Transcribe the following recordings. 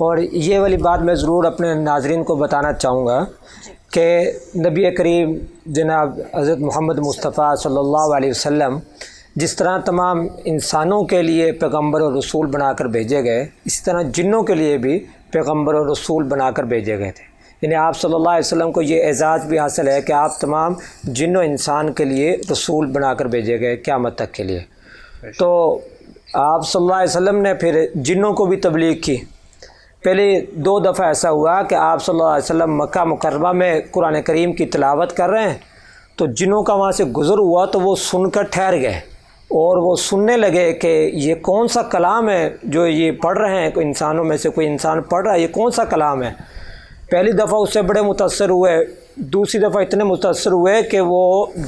اور یہ والی بات میں ضرور اپنے ناظرین کو بتانا چاہوں گا کہ نبی کریم جناب حضرت محمد مصطفیٰ صلی اللہ علیہ وسلم جس طرح تمام انسانوں کے لیے پیغمبر اور رسول بنا کر بھیجے گئے، اسی طرح جنوں کے لیے بھی پیغمبر اور رسول بنا کر بھیجے گئے تھے. یعنی آپ صلی اللہ علیہ وسلم کو یہ اعزاز بھی حاصل ہے کہ آپ تمام جن و انسان کے لیے رسول بنا کر بھیجے گئے قیامت تک کے لیے. تو آپ صلی اللہ علیہ وسلم نے پھر جنوں کو بھی تبلیغ کی. پہلے 2 دفعہ ایسا ہوا کہ آپ صلی اللہ علیہ وسلم مکہ مکرمہ میں قرآن کریم کی تلاوت کر رہے ہیں تو جنوں کا وہاں سے گزر ہوا تو وہ سن کر ٹھہر گئے اور وہ سننے لگے کہ یہ کون سا کلام ہے جو یہ پڑھ رہے ہیں، کوئی انسانوں میں سے کوئی انسان پڑھ رہا ہے، یہ کون سا کلام ہے. پہلی دفعہ اس سے بڑے متاثر ہوئے، دوسری دفعہ اتنے متاثر ہوئے کہ وہ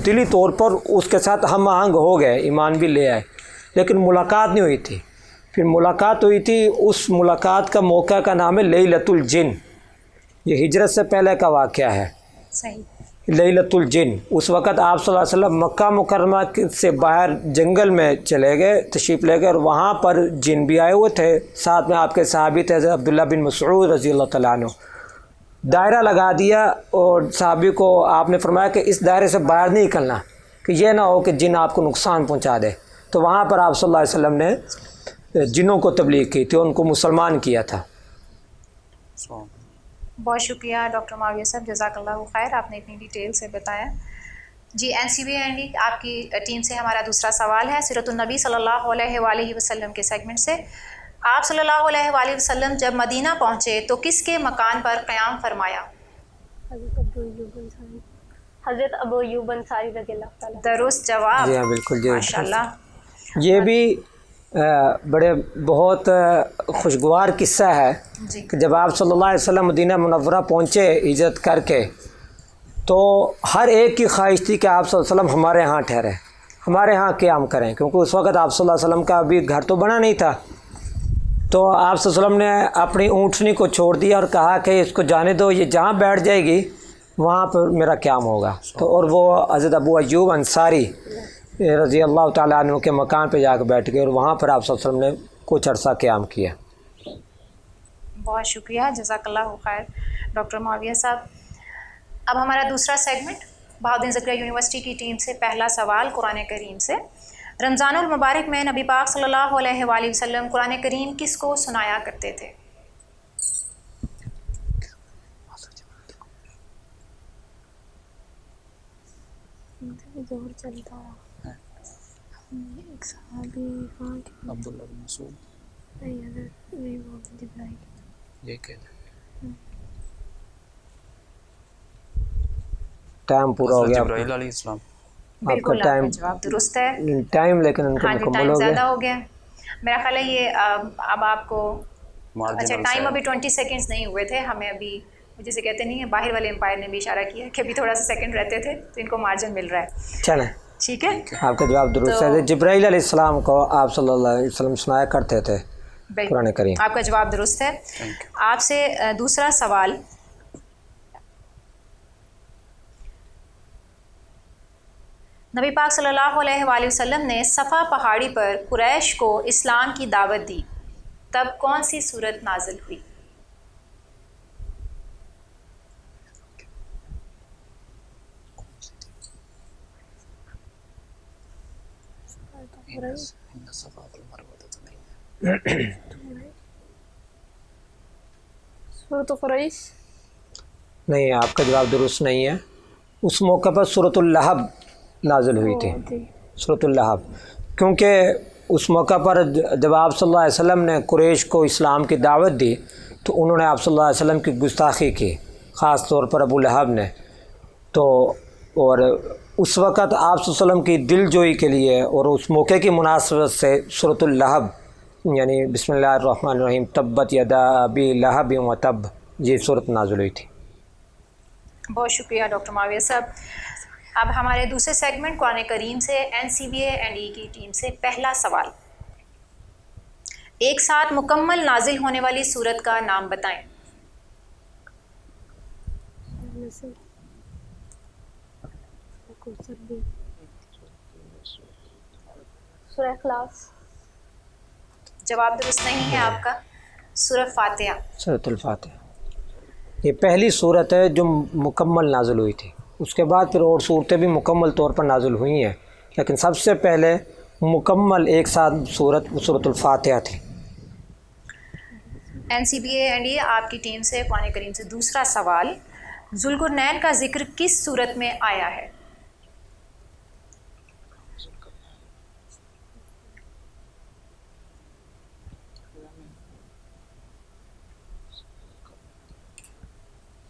دلی طور پر اس کے ساتھ ہم آہنگ ہو گئے، ایمان بھی لے آئے، لیکن ملاقات نہیں ہوئی تھی. پھر ملاقات ہوئی تھی، اس ملاقات کا موقع کا نام ہے لیلۃ الجن. یہ ہجرت سے پہلے کا واقعہ ہے. صحیح. لیلۃ الجن. اس وقت آپ صلی اللہ علیہ وسلم مکہ مکرمہ سے باہر جنگل میں چلے گئے، تشریف لے گئے، اور وہاں پر جن بھی آئے ہوئے تھے. ساتھ میں آپ کے صحابی تھے حضرت عبداللہ بن مسعود رضی اللہ تعالیٰ عنہ. دائرہ لگا دیا اور صحابی کو آپ نے فرمایا کہ اس دائرے سے باہر نہیں نکلنا، کہ یہ نہ ہو کہ جن آپ کو نقصان پہنچا دے. تو وہاں پر آپ صلی اللہ علیہ وسلم نے جنوں کو تبلیغ کی تھی، ان کو مسلمان کیا تھا. بہت شکریہ ڈاکٹر معاویہ صاحب، جزاک اللہ خیر، آپ نے اتنی ڈیٹیل سے بتایا. جی NCBND آپ کی ٹیم سے ہمارا دوسرا سوال ہے سیرت النبی صلی اللہ علیہ وآلہ وسلم کے سیگمنٹ سے. آپ صلی اللہ علیہ وآلہ وسلم جب مدینہ پہنچے تو کس کے مکان پر قیام فرمایا؟ حضرت ابو ایوب انصاری رضی اللہ تعالیٰ. جی درست جواب. ہاں بالکل. جی ماشاء اللہ. یہ بھی بڑے بہت خوشگوار قصہ ہے جی. کہ جب آپ صلی اللہ علیہ وسلم مدینہ منورہ پہنچے ہجرت کر کے تو ہر ایک کی خواہش تھی کہ آپ صلی اللہ علیہ وسلم ہمارے ہاں ٹھہرے، ہمارے ہاں قیام کریں، کیونکہ اس وقت آپ صلی اللہ علیہ وسلم کا ابھی گھر تو بنا نہیں تھا. تو آپ صلی اللہ علیہ وسلم نے اپنی اونٹنی کو چھوڑ دیا اور کہا کہ اس کو جانے دو، یہ جہاں بیٹھ جائے گی وہاں پر میرا قیام ہوگا. تو اور وہ حضرت ابو ایوب انصاری رضی اللہ تعالیٰ عنہ کے مکان پہ جا کے بیٹھ گئے اور وہاں پر آپ صلی اللہ علیہ وسلم نے کچھ عرصہ قیام کیا. بہت شکریہ، جزاک اللہ خیر ڈاکٹر معاویہ صاحب. اب ہمارا دوسرا سیگمنٹ بہاؤالدین زکریا یونیورسٹی کی ٹیم سے پہلا سوال قرآن کریم سے. رمضان المبارک میں نبی پاک صلی اللہ علیہ وآلہ وسلم قرآن کریم کس کو سنایا کرتے تھے؟ زہر چلتا رہا، ایک صحابی وہاں کے عبداللہ بن مسعود نہیں حضرت نہیں وہ جبرائیل. یہ کہہ دیں ٹائم پورا ہو گیا. جبرائیل علیہ السلام. بالکل آپ کا جواب درست ہے. ٹائم لیکن ان کا ہاں جی، مکمل ٹائم ہو زیادہ گیا. ہو گیا میرا خیال ہے. یہ اب آپ کو اچھا ٹائم ابھی 20 سیکنڈز نہیں ہوئے تھے. ہمیں ابھی جسے کہتے نہیں ہیں، باہر والے امپائر نے بھی اشارہ کیا کہ ابھی تھوڑا سا سیکنڈ رہتے تھے تو ان کو مارجن مل رہا ہے. چلیں ٹھیک ہے، آپ کا جواب درست ہے. جبرائیل علیہ السلام کو آپ صلی اللہ علیہ وسلم سنایا کرتے تھے قرآن کریم. آپ کا جواب درست ہے. آپ سے دوسرا سوال، نبی پاک صلی اللہ علیہ وآلہ وسلم نے صفا پہاڑی پر قریش کو اسلام کی دعوت دی، تب کون سی صورت نازل ہوئی؟ سورۃ قریش. نہیں، آپ کا جواب درست نہیں ہے. اس موقع پر سورۃ اللہب نازل ہوئی تھی. سورۃ اللہب، کیونکہ اس موقع پر جب آپ صلی اللہ علیہ وسلم نے قریش کو اسلام کی دعوت دی تو انہوں نے آپ صلی اللہ علیہ وسلم کی گستاخی کی، خاص طور پر ابو لہب نے. تو اور اس وقت آپ صلی اللہ علیہ وسلم کی دل جوئی کے لیے اور اس موقع کی مناسبت سے سورۃ اللہب یعنی بسم اللہ الرحمن الرحیم تبت یدا ابی لہب و تب، یہ صورت نازل ہوئی تھی. بہت شکریہ ڈاکٹر معاویہ صاحب. اب ہمارے دوسرے سیگمنٹ قرآن کریم سے NCBA&E کی ٹیم سے پہلا سوال، ایک ساتھ مکمل نازل ہونے والی سورت کا نام بتائیں. سورہ اخلاص. جواب درست نہیں ہے آپ کا. سورۃ فاتحہ. سورۃ الفاتحہ یہ پہلی صورت ہے جو مکمل نازل ہوئی تھی. اس کے بعد پھر اور صورتیں بھی مکمل طور پر نازل ہوئی ہیں، لیکن سب سے پہلے مکمل ایک ساتھ سورۃ الفاتحہ تھی. NCBA آپ کی ٹیم سے قرآن کریم سے دوسرا سوال، ذوالقرنین کا ذکر کس صورت میں آیا ہے؟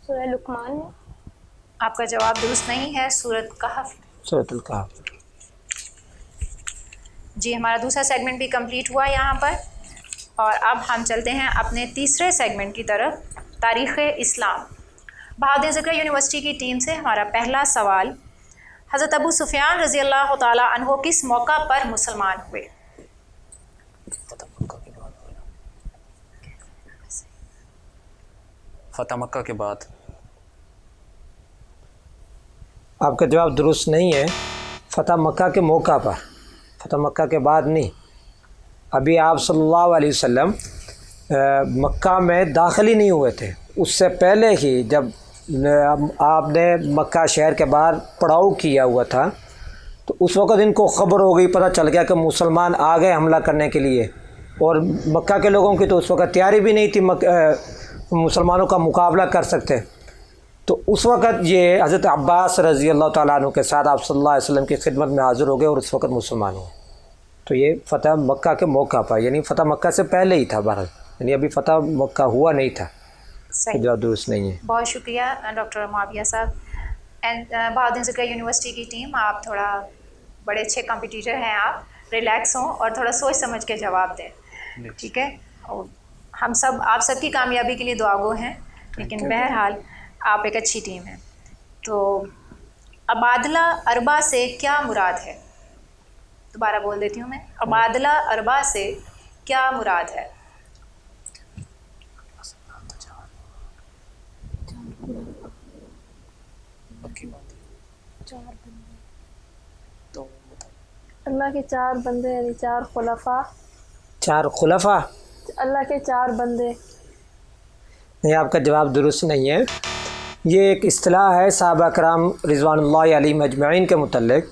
سورہ لقمان میں. آپ کا جواب درست نہیں ہے، سورۃ کہف. سورۃ الکہف. جی ہمارا دوسرا سیگمنٹ بھی کمپلیٹ ہوا یہاں پر، اور اب ہم چلتے ہیں اپنے تیسرے سیگمنٹ کی طرف، تاریخ اسلام. بہادر ذکر یونیورسٹی کی ٹیم سے ہمارا پہلا سوال، حضرت ابو سفیان رضی اللہ تعالیٰ عنہ کس موقع پر مسلمان ہوئے؟ فتح مکہ کے بعد. آپ کا جواب درست نہیں ہے. فتح مکہ کے موقع پر، فتح مکہ کے بعد نہیں. ابھی آپ صلی اللہ علیہ وسلم مکہ میں داخل ہی نہیں ہوئے تھے. اس سے پہلے ہی جب آپ نے مکہ شہر کے باہر پڑاؤ کیا ہوا تھا تو اس وقت ان کو خبر ہو گئی، پتہ چل گیا کہ مسلمان آ گئے حملہ کرنے کے لیے. اور مکہ کے لوگوں کی تو اس وقت تیاری بھی نہیں تھی مسلمانوں کا مقابلہ کر سکتے. تو اس وقت یہ حضرت عباس رضی اللہ تعالیٰ عنہ کے ساتھ آپ صلی اللہ علیہ وسلم کی خدمت میں حاضر ہو گئے اور اس وقت مسلمان ہوئے. تو یہ فتح مکہ کے موقع پر، یعنی فتح مکہ سے پہلے ہی تھا بہرحال، یعنی ابھی فتح مکہ ہوا نہیں تھا. صحیح، جواب درست نہیں ہے. بہت شکریہ ڈاکٹر معاویہ صاحب. اینڈ بہادر ذکر یونیورسٹی کی ٹیم، آپ تھوڑا بڑے اچھے کمپٹیٹر ہیں، آپ ریلیکس ہوں اور تھوڑا سوچ سمجھ کے جواب دیں، ٹھیک ہے؟ اور ہم سب آپ سب کی کامیابی کے لیے دعا گو ہیں، لیکن بہرحال آپ ایک اچھی ٹیم ہیں. تو ابادلہ اربع سے کیا مراد ہے؟ دوبارہ بول دیتی ہوں میں، ابادلہ اربع سے کیا مراد ہے؟ اللہ کے 4 بندے، یعنی 4 خلفاء. 4 خلفاء؟ اللہ کے 4 بندے. نہیں، آپ کا جواب درست نہیں ہے. یہ ایک اصطلاح ہے صحابہ کرام رضوان اللہ علیہم اجمعین کے متعلق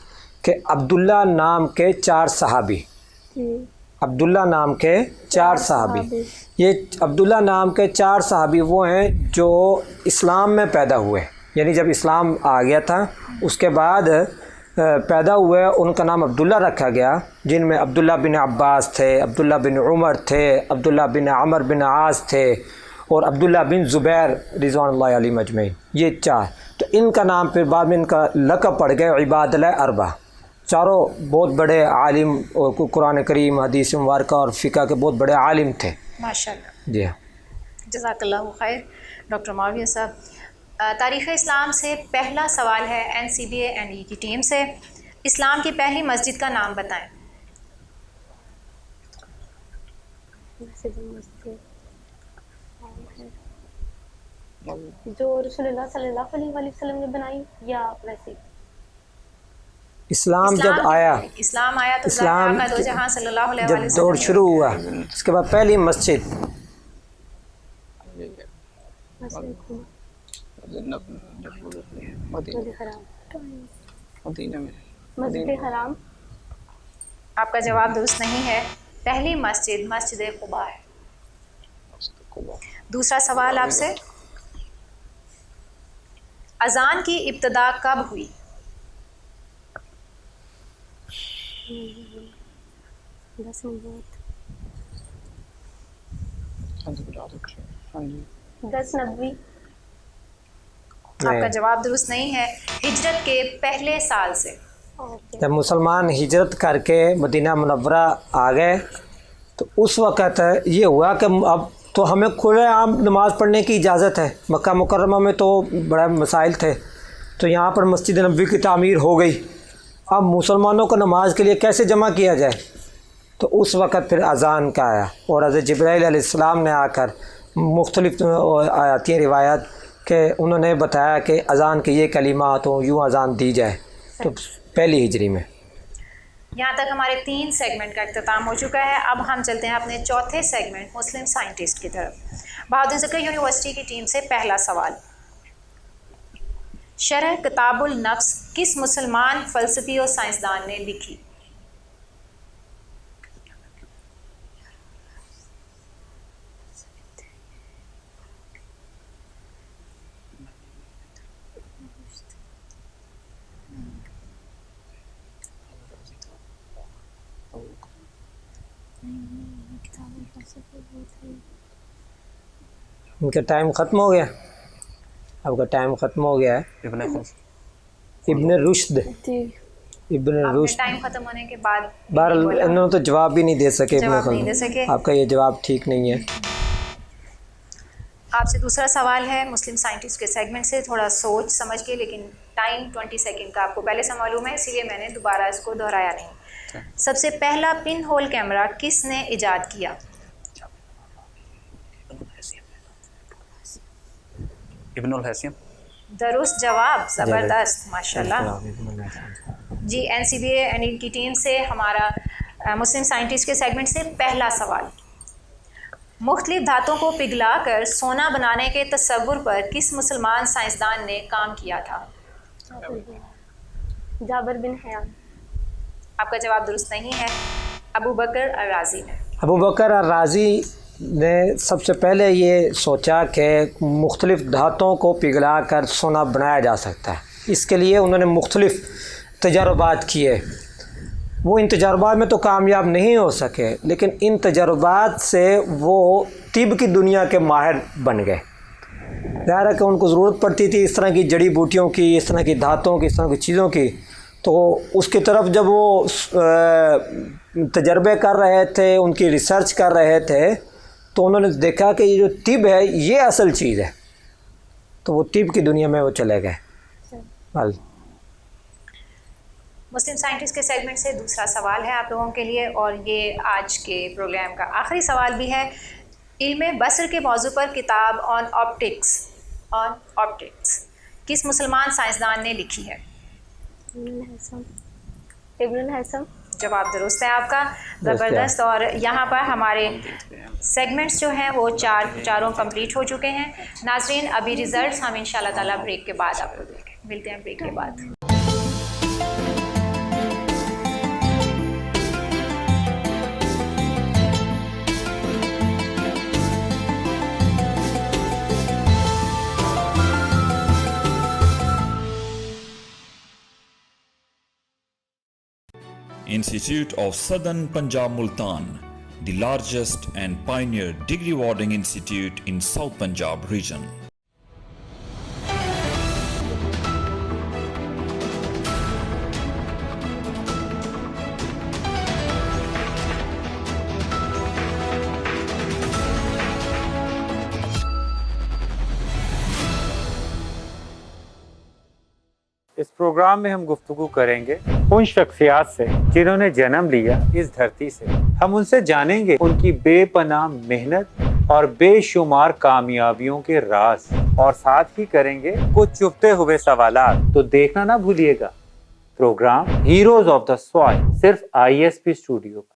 کہ عبداللہ نام کے 4 صحابی. عبداللہ نام کے 4 صحابی. یہ عبداللہ نام کے 4 صحابی وہ ہیں جو اسلام میں پیدا ہوئے، یعنی جب اسلام آ گیا تھا اس کے بعد پیدا ہوئے، ان کا نام عبداللہ رکھا گیا، جن میں عبداللہ بن عباس تھے، عبداللہ بن عمر تھے، عبداللہ بن عمر بن عاص تھے، اور عبداللہ بن زبیر رضوان اللہ علیہ مجمعین. یہ 4. تو ان کا نام پھر بعد میں ان کا لقب پڑ گئے عبادلہ اربع. چاروں بہت بڑے عالم اور قرآن کریم، حدیث مبارکہ اور فقہ کے بہت بڑے عالم تھے. ماشاء اللہ. جی ہاں، جزاک اللہ خیر ڈاکٹر معاویہ صاحب. تاریخ اسلام سے پہلا سوال ہے NCBA کی ٹیم سے، اسلام کی پہلی مسجد کا نام بتائیں. جو رسول اللہ صلی اللہ علیہ وسلم نے بنائی، یا ویسے اسلام جب آیا، اسلام آیا تو اسلام آقا دو جہاں صلی اللہ علیہ جب وسلم دور شروع ہوا اس کے بعد پہلی مسجد مسجد حرام. آپ کا جواب درست نہیں ہے. پہلی مسجد مسجد قباء ہے. دوسرا سوال آپ سے، اذان کی ابتدا کب ہوئی؟ دس نبوی. آپ کا جواب درست نہیں ہے. ہجرت کے پہلے سال سے. جب مسلمان ہجرت کر کے مدینہ منورہ آ گئے تو اس وقت یہ ہوا کہ اب تو ہمیں کھلے عام نماز پڑھنے کی اجازت ہے. مکہ مکرمہ میں تو بڑے مسائل تھے، تو یہاں پر مسجد نبوی کی تعمیر ہو گئی. اب مسلمانوں کو نماز کے لیے کیسے جمع کیا جائے؟ تو اس وقت پھر اذان کا آیا، اور حضرت جبرائیل علیہ السلام نے آ کر مختلف آتی ہیں روایات کہ انہوں نے بتایا کہ اذان کے یہ کلمات ہوں، یوں اذان دی جائے. تو پہلی ہجری میں. یہاں تک ہمارے 3 سیگمنٹ کا اختتام ہو چکا ہے. اب ہم چلتے ہیں اپنے چوتھے سیگمنٹ مسلم سائنٹسٹ کی طرف. بہاؤالدین ذکر یونیورسٹی کی ٹیم سے پہلا سوال. شرح کتاب النفس کس مسلمان فلسفی اور سائنسدان نے لکھی؟ ان کا ٹائم ختم ہو گیا. آپ کا ٹائم ختم ہو گیا ہے. ابن رشد. ابن رشد. ٹائم ختم ہونے کے بعد بہرحال انہوں نے تو جواب بھی نہیں دے سکے. جواب نہیں دے سکے. آپ کا یہ جواب ٹھیک نہیں ہے. آپ سے دوسرا سوال ہے مسلم سائنٹسٹ کے سیگمنٹ سے. تھوڑا سوچ سمجھ کے, لیکن ٹائم 20 سیکنڈ کا آپ کو پہلے سے معلوم ہے, اسی لیے میں نے دوبارہ اس کو دہرایا نہیں. سب سے پہلا پن ہول کیمرہ کس نے ایجاد کیا؟ ابن الحیثم. درست جواب. زبردست, ماشاءاللہ. جی NCBA کی ٹیم سے ہمارا مسلم سائنٹسٹ کے سیگمنٹ سے پہلا سوال. مختلف دھاتوں کو پگھلا کر سونا بنانے کے تصور پر کس مسلمان سائنسدان نے کام کیا تھا؟ جابر بن حیان. آپ کا جواب درست نہیں ہے. ابو بکر الرازی نے. ابو بکر الرازی نے سب سے پہلے یہ سوچا کہ مختلف دھاتوں کو پگھلا کر سونا بنایا جا سکتا ہے. اس کے لیے انہوں نے مختلف تجربات کیے. وہ ان تجربات میں تو کامیاب نہیں ہو سکے, لیکن ان تجربات سے وہ طب کی دنیا کے ماہر بن گئے. ظاہر ہے کہ ان کو ضرورت پڑتی تھی اس طرح کی جڑی بوٹیوں کی, اس طرح کی دھاتوں کی, اس طرح کی چیزوں کی. تو اس کی طرف جب وہ تجربے کر رہے تھے, ان کی ریسرچ کر رہے تھے, تو انہوں نے دیکھا کہ یہ جو طب ہے یہ اصل چیز ہے. تو وہ طب کی دنیا میں وہ چلے گئے. مسلم سائنٹسٹ کے سیگمنٹ سے دوسرا سوال ہے آپ لوگوں کے لیے, اور یہ آج کے پروگرام کا آخری سوال بھی ہے. علم بصر کے موضوع پر کتاب آن آپٹکس کس مسلمان سائنسدان نے لکھی ہے؟ ابن الحیثم. جواب درست ہے آپ کا. زبردست. اور یہاں پر ہمارے سیگمنٹس جو ہیں وہ چاروں کمپلیٹ ہو چکے ہیں. ناظرین ابھی ریزلٹس ہم انشاءاللہ تعالیٰ بریک کے بعد آپ کو ملتے ہیں. بریک کے بعد Institute of Southern Punjab Multan, the largest and pioneer degree awarding institute in South Punjab region. اس پروگرام میں ہم گفتگو کریں گے ان شخصیات سے جنہوں نے جنم لیا اس دھرتی سے. ہم ان سے جانیں گے ان کی بے پناہ محنت اور بے شمار کامیابیوں کے راز, اور ساتھ ہی کریں گے کچھ چپتے ہوئے سوالات. تو دیکھنا نہ بھولیے گا program heroes of the soil, صرف ISP اسٹوڈیو پر.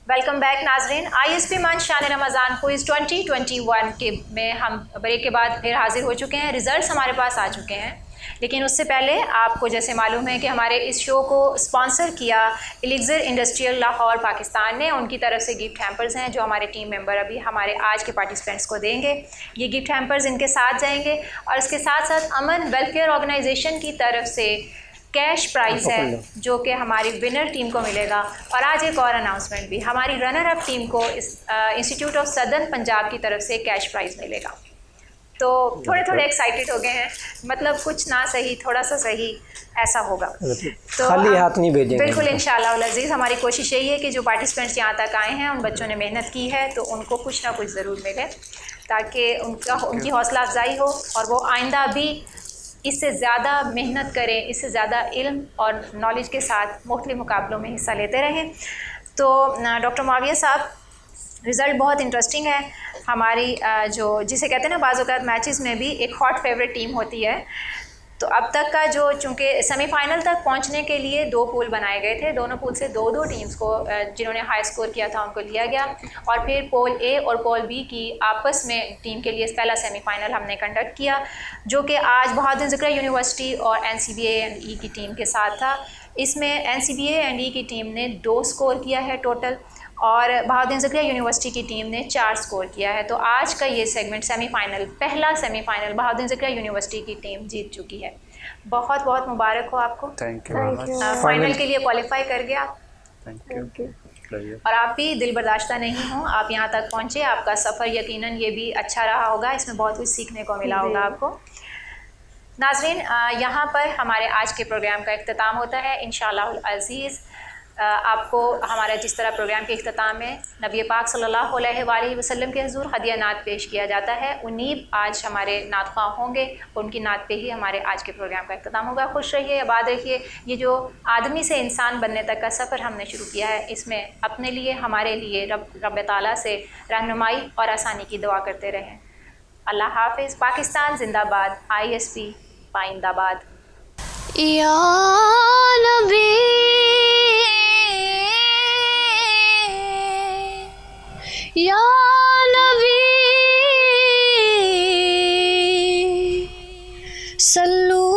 ویلکم بیک ناظرین. ISP منچ شان رمضان کوئز 2021 کے میں ہم بریک کے بعد پھر حاضر ہو چکے ہیں. ریزلٹس ہمارے پاس آ چکے ہیں, لیکن اس سے پہلے آپ کو جیسے معلوم ہے کہ ہمارے اس شو کو اسپانسر کیا الیگزر انڈسٹریل لاہور پاکستان نے. ان کی طرف سے گفٹ ہیمپرز ہیں جو ہمارے ٹیم ممبر ابھی ہمارے آج کے پارٹیسپینٹس کو دیں گے. یہ گفٹ ہیمپرز ان کے ساتھ جائیں گے, اور اس کے ساتھ ساتھ امن ویلفیئر آرگنائزیشن کی طرف سے کیش پرائز ہے جو کہ ہماری ونر ٹیم کو ملے گا. اور آج ایک اور اناؤنسمنٹ بھی, ہماری رنر اپ ٹیم کو انسٹیٹیوٹ آف سدرن پنجاب کی طرف سے کیش پرائز ملے گا. تو تھوڑے ایکسائٹیڈ ہو گئے ہیں, مطلب کچھ نہ صحیح تھوڑا سا صحیح ایسا ہوگا. تو خالی ہاتھ نہیں بھیجیں گے. بالکل انشاءاللہ العزیز. ہماری کوشش یہی ہے کہ جو پارٹیسپینٹس یہاں تک آئے ہیں ان بچوں نے محنت کی ہے تو ان کو کچھ نہ کچھ ضرور ملے, تاکہ ان کی حوصلہ افزائی ہو اور وہ آئندہ بھی اس سے زیادہ محنت کریں، اس سے زیادہ علم اور نالج کے ساتھ مختلف مقابلوں میں حصہ لیتے رہیں۔ تو ڈاکٹر معاویہ صاحب، رزلٹ بہت انٹرسٹنگ ہے۔ ہماری جو جسے کہتے ہیں نا بعض اوقات میچز میں بھی ایک ہاٹ فیوریٹ ٹیم ہوتی ہے، تو اب تک کا جو چونکہ سیمی فائنل تک پہنچنے کے لیے 2 پول بنائے گئے تھے، دونوں پول سے 2 ٹیمز کو جنہوں نے ہائی اسکور کیا تھا ان کو لیا گیا، اور پھر پول اے اور پول بی کی آپس میں ٹیم کے لیے پہلا سیمی فائنل ہم نے کنڈکٹ کیا، جو کہ آج بہادر ذکریہ یونیورسٹی اور NCBA&E کی ٹیم کے ساتھ تھا۔ اس میں NCBA&E کی ٹیم نے 2 اسکور کیا ہے ٹوٹل، اور بہادر ذکریہ یونیورسٹی کی ٹیم نے 4 اسکور کیا ہے۔ تو آج کا یہ سیگمنٹ سیمی فائنل، پہلا سیمی فائنل بہادر ذکریہ یونیورسٹی کی ٹیم جیت چکی ہے۔ بہت بہت مبارک ہو آپ کو، thank you very much, final کے لیے کوالیفائی کر گیا، تھینک یو۔ اور آپ بھی دل برداشتہ نہیں ہوں، آپ یہاں تک پہنچے، آپ کا سفر یقیناً یہ بھی اچھا رہا ہوگا، اس میں بہت کچھ سیکھنے کو ملا ہوگا آپ کو۔ ناظرین، یہاں پر ہمارے آج کے پروگرام کا اختتام ہوتا ہے انشاءاللہ العزیز۔ آپ کو ہمارا جس طرح پروگرام کے اختتام میں نبی پاک صلی اللہ علیہ وآلہ وسلم کے حضور ہدیہ نعت پیش کیا جاتا ہے، انیب آج ہمارے نعت خواں ہوں گے، ان کی نعت پہ ہی ہمارے آج کے پروگرام کا اختتام ہوگا۔ خوش رہیے، آباد رہیے۔ یہ جو آدمی سے انسان بننے تک کا سفر ہم نے شروع کیا ہے، اس میں اپنے لیے، ہمارے لیے رب تعالیٰ سے رہنمائی اور آسانی کی دعا کرتے رہیں۔ اللہ حافظ۔ پاکستان زندہ باد، ISP پائندہ باد۔ یا نبی یا نبی صلو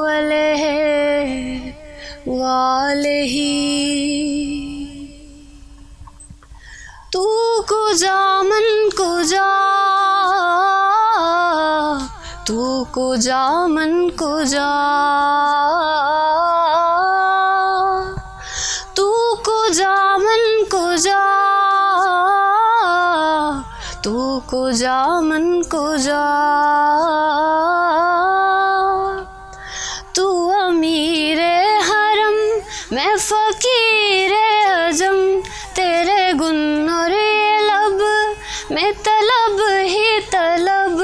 علیہ وآلہ۔ تو کجا من کجا، تو کجا من کجا، تو کجا من کجا، تو کجا من کجا، تو امیر حرم میں فقیر اعظم، تیرے گن اور لب میں طلب ہی طلب،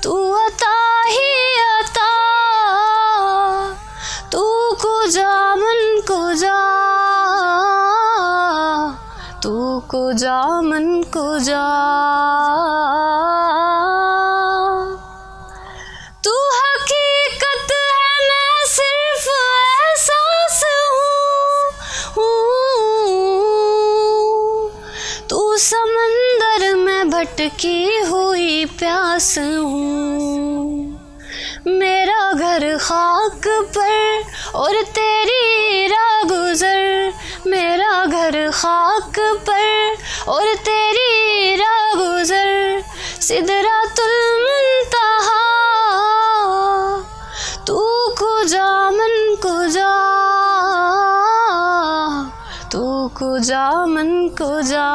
تو عطا ہی عطا، تو کجا من کجا، تو کجا من کجا، تو حقیقت ہے میں صرف احساس ہوں، تو سمندر میں بھٹکی ہوئی پیاس ہوں، میرا گھر خاک پر اور تیری راہ گزر، میرا گھر خاک پر اور تیری راہ گزر، سدرۃ المنتہا، تو کجا من کجا، تو کجا من کجا۔